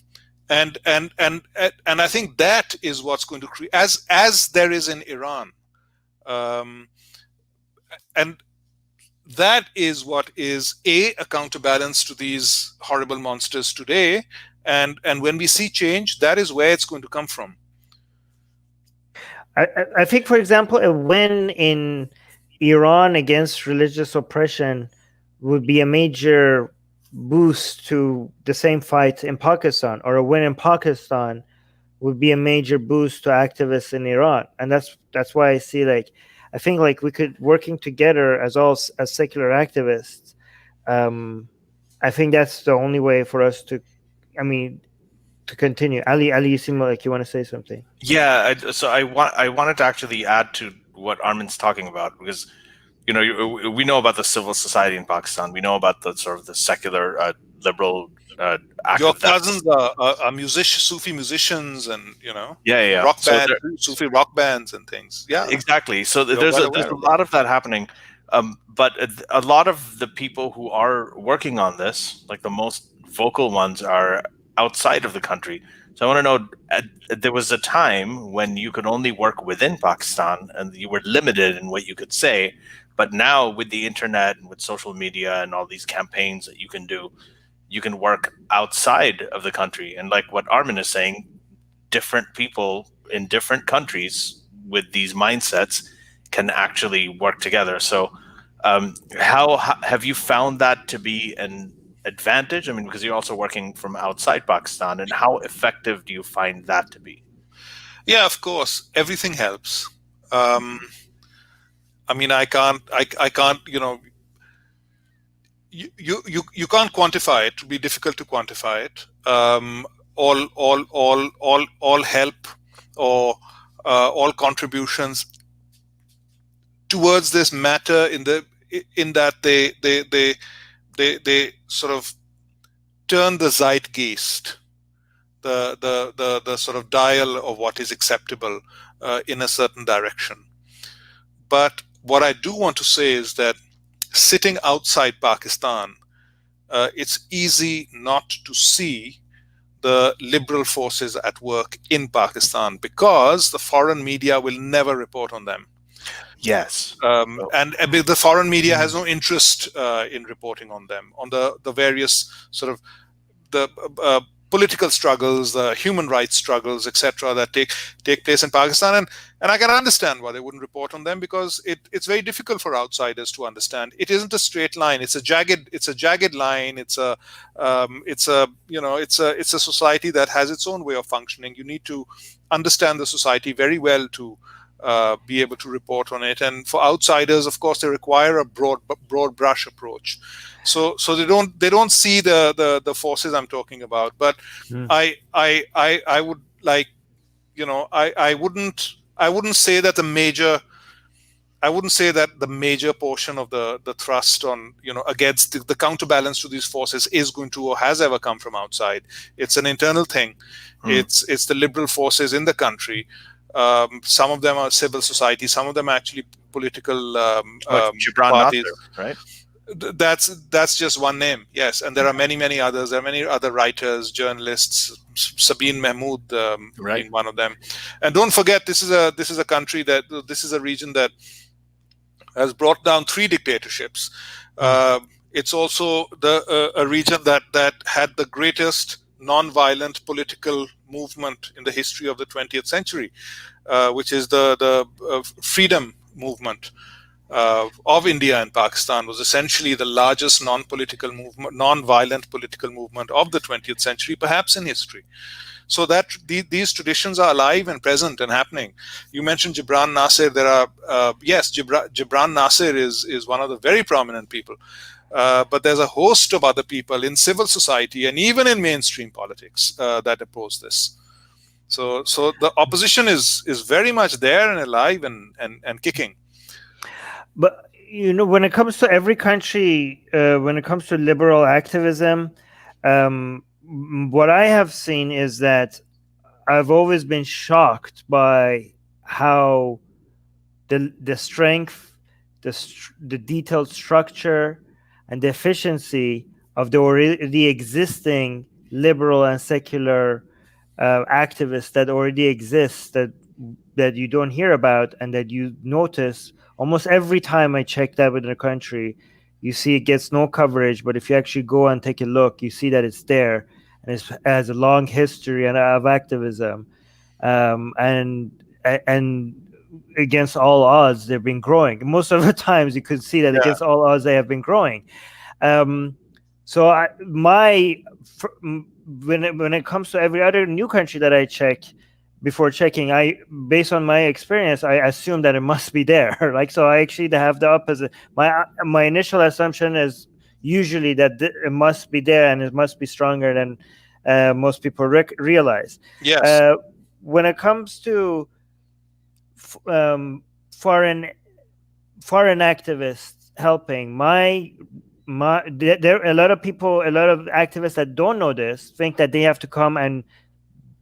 and I think that is what's going to create, as there is in Iran, um, and that is what is a counterbalance to these horrible monsters today. And when we see change, that is where it's going to come from. I think, for example, a win in Iran against religious oppression would be a major boost to the same fight in Pakistan, or a win in Pakistan would be a major boost to activists in Iran. And that's why I see, like, I think like we could, working together as all as secular activists. Um, I think that's the only way for us to, I mean, to continue. Ali, you seem like you want to say something. Yeah, so I wanted to actually add to what Armin's talking about, because we know about the civil society in Pakistan. We know about the sort of the secular liberal Your active cousins that's are Sufi musicians, and yeah, yeah, yeah. rock So bands, Sufi rock bands and things. Yeah, exactly. So you're there's well there's aware a of that. lot of that happening, but a lot of the people who are working on this, like the most vocal ones, are outside of the country. So I want to know, there was a time when you could only work within Pakistan and you were limited in what you could say, but now with the internet and with social media and all these campaigns that you can do, you can work outside of the country. And like what Armin is saying, different people in different countries with these mindsets can actually work together. So, how have you found that to be an advantage? I mean, because you're also working from outside Pakistan, and how effective do you find that to be? Yeah, of course, everything helps. I mean, I can't. you can't quantify it. It would be difficult to quantify it. All help or all contributions towards this matter in that they sort of turn the zeitgeist, the sort of dial of what is acceptable in a certain direction. But what I do want to say is that sitting outside Pakistan, it's easy not to see the liberal forces at work in Pakistan because the foreign media will never report on them. Yes. And the foreign media has no interest in reporting on them, on the various sort of the political struggles, the human rights struggles, etc., that take place in Pakistan. And I can understand why they wouldn't report on them, because it's very difficult for outsiders to understand. It isn't a straight line. It's a jagged line. It's a society that has its own way of functioning. You need to understand the society very well to be able to report on it. And for outsiders, of course, they require a broad brush approach. So they don't see the forces I'm talking about. But I would like, I wouldn't say that the major portion of the thrust on, against the counterbalance to these forces is going to or has ever come from outside. It's an internal thing. It's the liberal forces in the country. Some of them are civil society. Some of them are actually political Gibran parties. Nasser, right? That's just one name, yes, and there are many others. There are many other writers, journalists. Sabine Mahmood being one of them. And don't forget, this is a region that has brought down 3 dictatorships. It's also a region that had the greatest non-violent political movement in the history of the 20th century, which is the freedom movement of India and Pakistan. Was essentially the largest non-violent political movement of the 20th century, perhaps in history. So that these traditions are alive and present and happening. You mentioned Gibran Nasser. There are Gibran Nasser is one of the very prominent people. But there's a host of other people in civil society and even in mainstream politics that oppose this. So the opposition is very much there and alive and kicking. But when it comes to every country, when it comes to liberal activism, what I have seen is that I've always been shocked by how the strength, the detailed structure, and the efficiency of the already existing liberal and secular activists that already exist, that you don't hear about and that you notice almost every time I check that within a country. You see it gets no coverage, but if you actually go and take a look, you see that it's there, and it has a long history of activism, and against all odds, they've been growing. Most of the times, you could see that against all odds, they have been growing. So when it comes to every other new country that I check, before checking, based on my experience, I assume that it must be there. So I actually have the opposite. My initial assumption is usually that it must be there and it must be stronger than most people realize. Yes. When it comes to foreign activists helping, there are a lot of activists that don't know this, think that they have to come and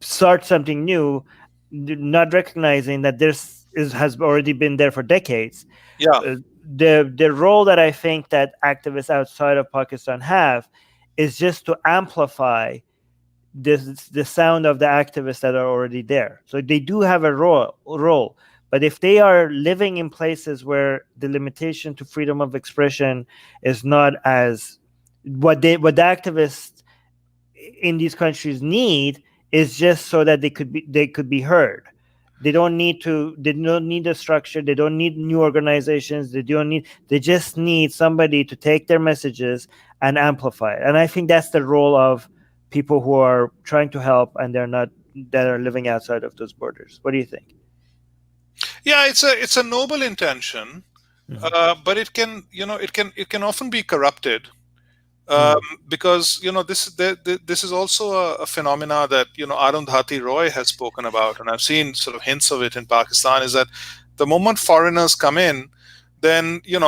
start something new, not recognizing that this has already been there for decades. The role that I think that activists outside of Pakistan have is just to amplify the sound of the activists that are already there. So they do have a role. But if they are living in places where the limitation to freedom of expression is not as what the activists in these countries need, is just so that they could be heard. They don't need a structure. They don't need new organizations. They just need somebody to take their messages and amplify it. And I think that's the role of people who are trying to help and that are living outside of those borders. What do you think? Yeah, it's a noble intention, but it can often be corrupted Because this is also a phenomena that Arundhati Roy has spoken about, and I've seen sort of hints of it in Pakistan. Is that the moment foreigners come in, then they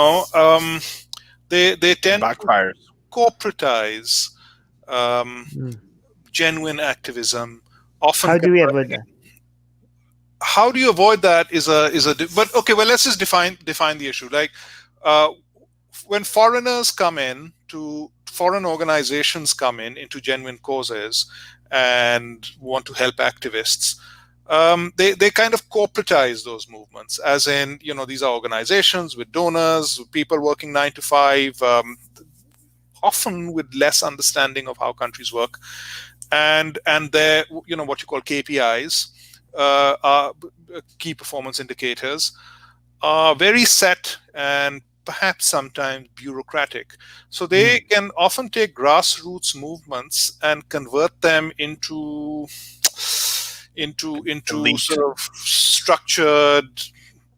tend Backfires. to corporatize genuine activism. Often, how do we avoid that? How do you avoid that? But okay, well, let's just define the issue. Like when foreigners come in, to foreign organizations come in into genuine causes and want to help activists, they kind of corporatize those movements, as in these are organizations with donors, with people working 9 to 5, often with less understanding of how countries work, and they're what you call KPIs, are key performance indicators, are very set and perhaps sometimes bureaucratic. So they can often take grassroots movements and convert them into sort of structured.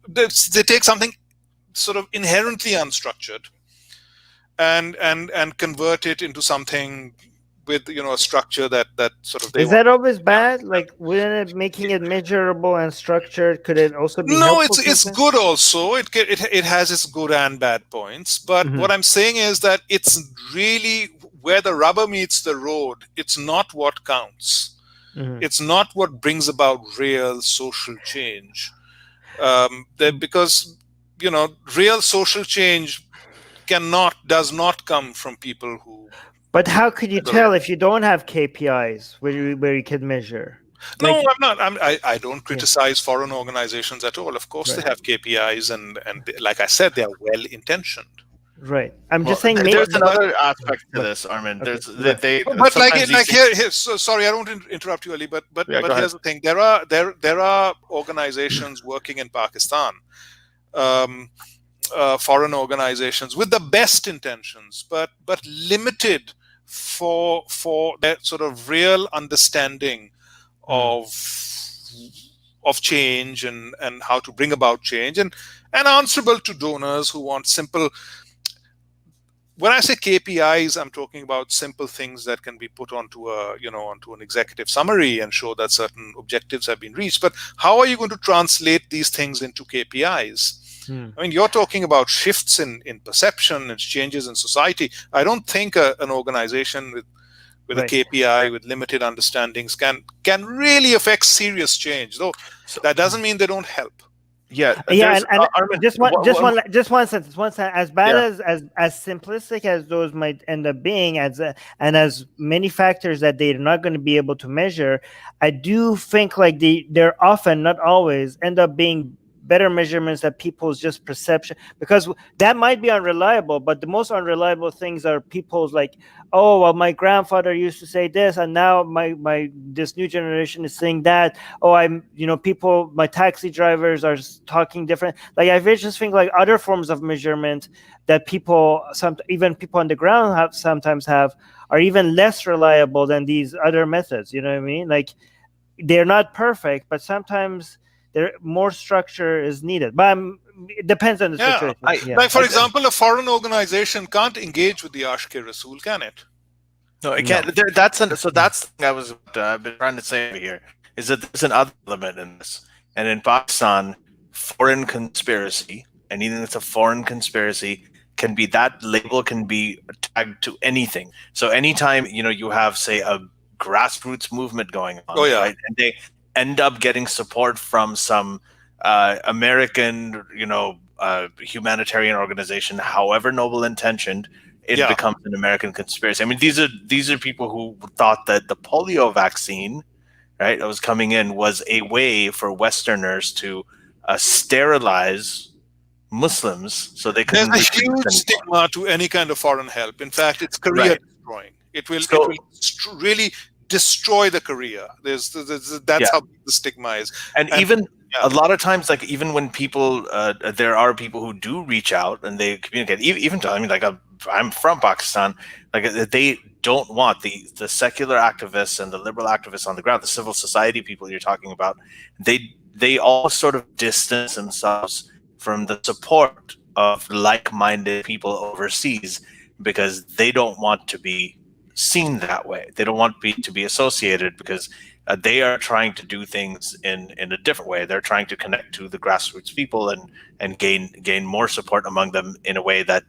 They take something sort of inherently unstructured and convert it into something with a structure that sort of. Is that always bad? Like, wouldn't it making it measurable and structured, could it also be No, helpful? it's good also. It has its good and bad points. But what I'm saying is that it's really where the rubber meets the road. It's not what counts. It's not what brings about real social change. Because real social change does not come from people who. But how could you tell if you don't have KPIs where you can measure? No, I'm not. I don't criticize foreign organizations at all. Of course, they have KPIs, and like I said, they are well intentioned. Right. I'm just saying. There's another aspect to this, Armin. There's that they. But here. So, sorry, I don't interrupt you, Ali. But here's the thing. There are organizations working in Pakistan. Foreign organizations with the best intentions, but limited for that sort of real understanding of change and how to bring about change, and answerable to donors who want simple. When I say KPIs, I'm talking about simple things that can be put onto an executive summary and show that certain objectives have been reached. But how are you going to translate these things into KPIs? I mean, you're talking about shifts in perception and changes in society. I don't think an organization with a KPI with limited understandings can really affect serious change. Though that doesn't mean they don't help. Yeah. And just one sentence. As bad as simplistic as those might end up being, and as many factors that they're not going to be able to measure, I do think like they're often, not always, end up being better measurements that people's just perception, because that might be unreliable, but the most unreliable things are people's like, oh, well, my grandfather used to say this, and now my this new generation is saying that. Oh, people, my taxi drivers are talking different. Like, I just think like other forms of measurement that even people on the ground sometimes have are even less reliable than these other methods. You know what I mean? Like, they're not perfect, but sometimes more structure is needed, but it depends on the situation. Like, for example, a foreign organization can't engage with the Ashke Rasool, can it? No, it can't. That's the thing I've been trying to say over here, is that there's another element in this. And in Pakistan, foreign conspiracy, anything that's a foreign conspiracy, that label can be tagged to anything. So anytime you have, say, a grassroots movement going on, right, and they end up getting support from some American, humanitarian organization, however noble intentioned, it becomes an American conspiracy. I mean, these are people who thought that the polio vaccine, right, that was coming in, was a way for Westerners to sterilize Muslims, so they could. There's a huge stigma to any kind of foreign help. In fact, it's career destroying. It will really destroy the career. That's how big the stigma is. And even a lot of times, like, even when people, there are people who do reach out and they communicate, even to, I mean, like, I'm from Pakistan, like, they don't want the secular activists and the liberal activists on the ground, the civil society people you're talking about, they all sort of distance themselves from the support of like-minded people overseas, because they don't want to be seen that way. They don't want to be associated, because they are trying to do things in a different way. They're trying to connect to the grassroots people and gain more support among them in a way that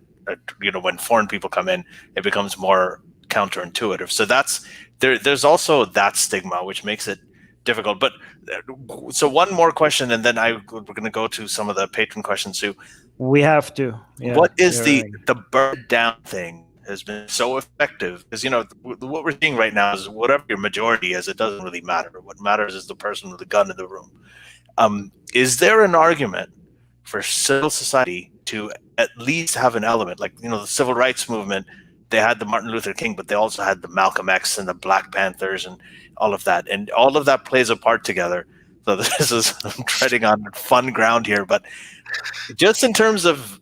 when foreign people come in, it becomes more counterintuitive. So there's also that stigma, which makes it difficult. But so one more question, and then we're going to go to some of the patron questions too. We have to. Yeah, what is the burn down thing has been so effective? Because what we're seeing right now is whatever your majority is, it doesn't really matter. What matters is the person with the gun in the room. Is there an argument for civil society to at least have an element, like the civil rights movement? They had the Martin Luther King, but they also had the Malcolm X and the Black Panthers and all of that. And all of that plays a part together. So I'm treading on fun ground here, but just in terms of,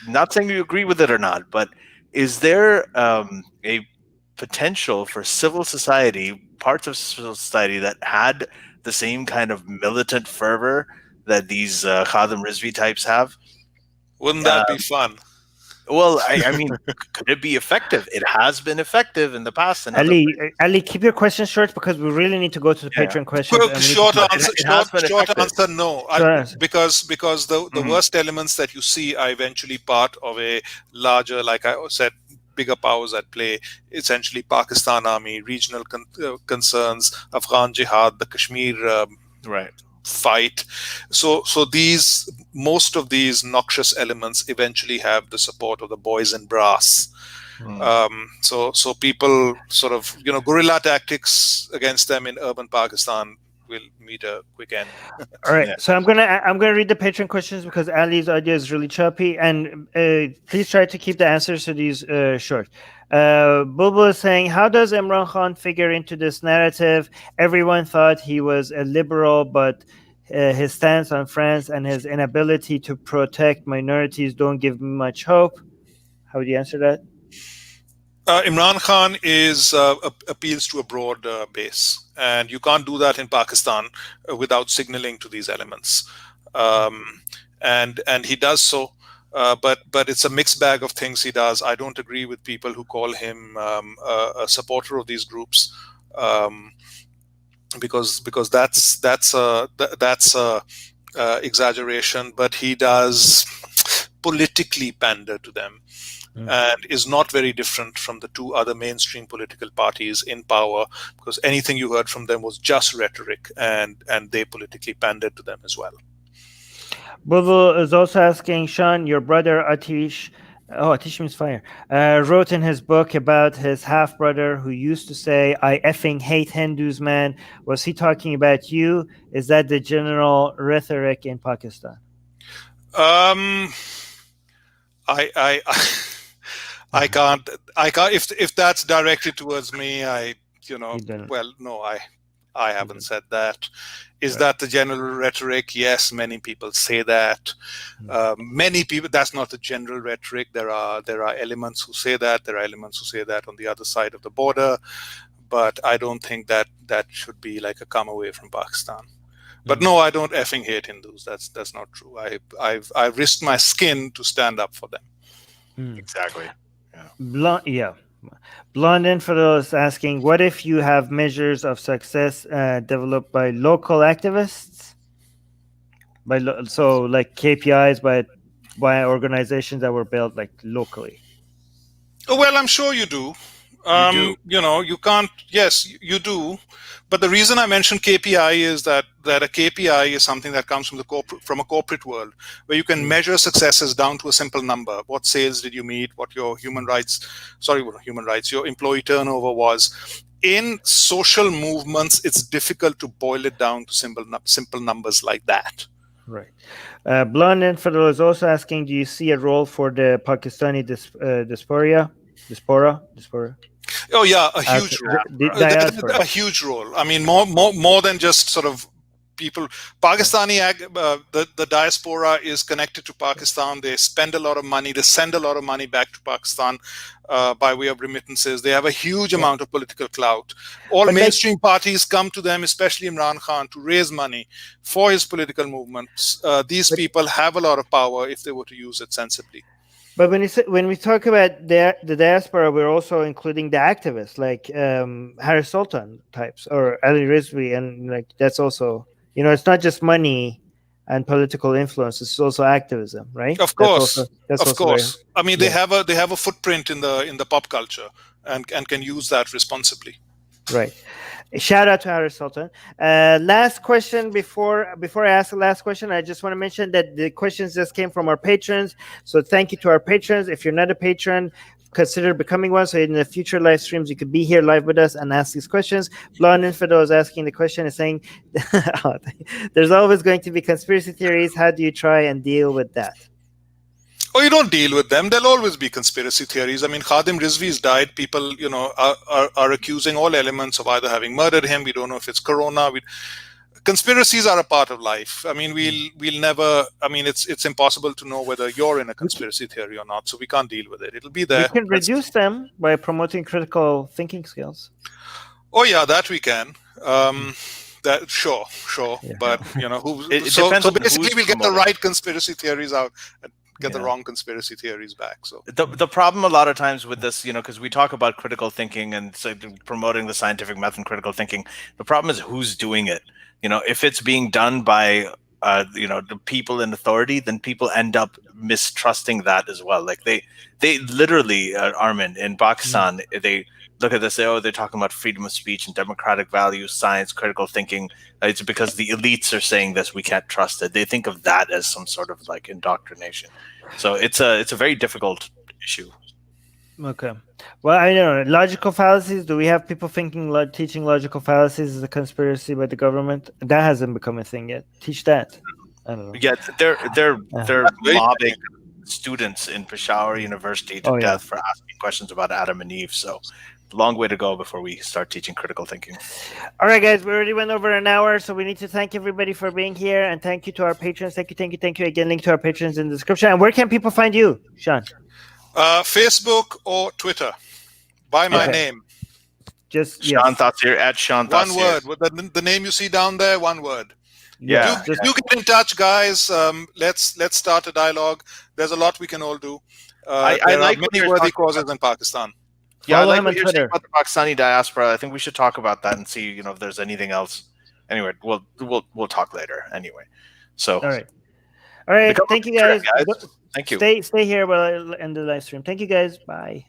not saying you agree with it or not, but is there a potential for civil society, parts of civil society that had the same kind of militant fervor that these Khadim Rizvi types have? Wouldn't that be fun? Well, I mean, could it be effective? It has been effective in the past. Ali, keep your questions short, because we really need to go to the Patreon questions. Well, short answer, no. Because the worst elements that you see are eventually part of a larger, like I said, bigger powers at play. Essentially, Pakistan Army, regional concerns, Afghan Jihad, the Kashmir fight. So most of these noxious elements eventually have the support of the boys in brass. So people sort of, guerrilla tactics against them in urban Pakistan will meet a quick end. All right. So I'm gonna read the Patreon questions, because Ali's idea is really choppy, and please try to keep the answers to these short. Bulbul is saying, how does Imran Khan figure into this narrative? Everyone thought he was a liberal, but his stance on France and his inability to protect minorities don't give me much hope. How would you answer that? Imran Khan appeals to a broad base, and you can't do that in Pakistan without signaling to these elements, and he does so. But it's a mixed bag of things he does. I don't agree with people who call him a supporter of these groups, because that's a exaggeration. But he does politically pander to them, and is not very different from the two other mainstream political parties in power, because anything you heard from them was just rhetoric, and they politically pandered to them as well. Bulbul is also asking, Shaan, your brother Atish, Atish means fire, wrote in his book about his half-brother who used to say, I effing hate Hindus, man. Was he talking about you? Is that the general rhetoric in Pakistan? I can't. If that's directed towards me, no, I haven't said that. Is that the general rhetoric? Yes, many people say that. Many people. That's not the general rhetoric. There are elements who say that. There are elements who say that on the other side of the border. But I don't think that should be like a come away from Pakistan. But no, I don't effing hate Hindus. That's not true. I've risked my skin to stand up for them. Exactly. Blonde Infidel is asking, what if you have measures of success developed by local activists? So like KPIs by organizations that were built like locally? Oh, well, I'm sure you do. You can't. Yes, you do. But the reason I mentioned KPI is that a KPI is something that comes from a corporate world, where you can measure successes down to a simple number. What sales did you meet? What your your employee turnover was. In social movements, it's difficult to boil it down to simple numbers like that. Right. Blonde Infidel is also asking, do you see a role for the Pakistani diaspora? Oh yeah, a huge role. A huge role. I mean, more than just sort of people. Pakistani, the diaspora is connected to Pakistan. They spend a lot of money. They send a lot of money back to Pakistan by way of remittances. They have a huge amount of political clout. All mainstream parties come to them, especially Imran Khan, to raise money for his political movements. These people have a lot of power if they were to use it sensibly. But when we talk about the diaspora, we're also including the activists like Harris Sultan types or Ali Rizvi, and like that's also, it's not just money and political influence; it's also activism, right? Of That's course, also of very, course. I mean, yeah, they have a footprint in the pop culture, and can use that responsibly. right. Shout out to Harris Sultan. Last question before I ask the last question, I just want to mention that the questions just came from our patrons. So thank you to our patrons. If you're not a patron, consider becoming one. So in the future live streams, you could be here live with us and ask these questions. Blonde Infidel is asking the question, is saying, there's always going to be conspiracy theories. How do you try and deal with that? Oh, you don't deal with them. There'll always be conspiracy theories. I mean, Khadim Rizvi's died. People, are accusing all elements of either having murdered him. We don't know if it's corona. Conspiracies are a part of life. I mean, we'll never. I mean, it's impossible to know whether you're in a conspiracy theory or not. So we can't deal with it. It'll be there. We can reduce them by promoting critical thinking skills. Oh yeah, that we can. That sure, yeah. But so basically we'll get the right conspiracy theories out and get the wrong conspiracy theories back. So the problem a lot of times with this, because we talk about critical thinking and promoting the scientific method and critical thinking, the problem is who's doing it. If it's being done by the people in authority, then people end up mistrusting that as well. Like they literally, Armin, in Pakistan, they look at this, they're talking about freedom of speech and democratic values, science, critical thinking. It's because the elites are saying this, we can't trust it. They think of that as some sort of like indoctrination. So it's a very difficult issue. Okay. Well, I don't know. Logical fallacies. Do we have people teaching logical fallacies is a conspiracy by the government? That hasn't become a thing yet. Teach that. I don't know. Yeah, they're mobbing students in Peshawar University to death for asking questions about Adam and Eve. So long way to go before we start teaching critical thinking. All right, guys, we already went over an hour, so we need to thank everybody for being here, and thank you to our patrons. Thank you again. Link to our patrons in the description. And where can people find you, Shaan? Facebook or Twitter by my name. Just Shaan Taseer at Shaan Taseer. One word. With the name you see down there, one word. Yeah. Do get in touch, guys. Let's start a dialogue. There's a lot we can all do. I like many worthy causes in Pakistan. Yeah, I like what you're saying about the Pakistani diaspora. I think we should talk about that and see, if there's anything else. Anyway, we'll talk later. Anyway, so all right. Thank you, guys. Thank you. Stay here while I end the live stream. Thank you, guys. Bye.